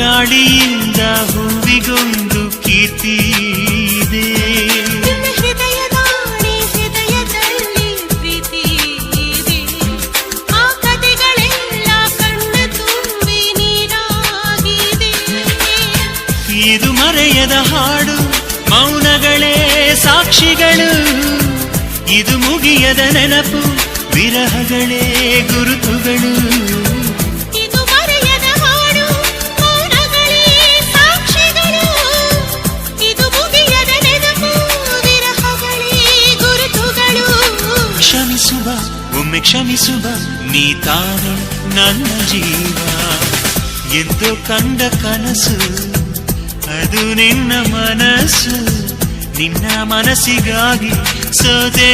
ಗಾಳಿಯಿಂದ ಹೂವಿಗೊಂದು ಕೀರ್ತಿ ಇದೆ. ಹೃದಯದಲ್ಲಿ ಪ್ರೀತಿ ಇದೆ. ಆ ಕಥೆಗಳೆಲ್ಲ ಕಣ್ಣ ತುಂಬಿ ನೀರಾಗಿದೆ. ಇದು ಮರೆಯದ ಹಾಡು, ಮೌನಗಳೇ ಸಾಕ್ಷಿಗಳು. ಇದು ಮುಗಿಯದ ನೆನಪು, ವಿರಹಗಳೇ ಗುರುತುಗಳು. ಇದು ಮರೆಯದ ಹಾಡು, ಮೌನಗಳೇ ಸಾಕ್ಷಿಗಳು. ಇದು ಮುಗಿಯದ ನೆನಪು, ವಿರಹಗಳೇ ಗುರುತುಗಳು. ಕ್ಷಮಿಸುವ, ಒಮ್ಮೆ ಕ್ಷಮಿಸುವ, ನೀ ತಾನೆ ನನ್ನ ಜೀವ. ಎಂದು ಕಂಡ ಕನಸು ಅದು ನಿನ್ನ ಮನಸ್ಸು. ನಿನ್ನ ಮನಸ್ಸಿಗಾಗಿ ಸೋದೆ.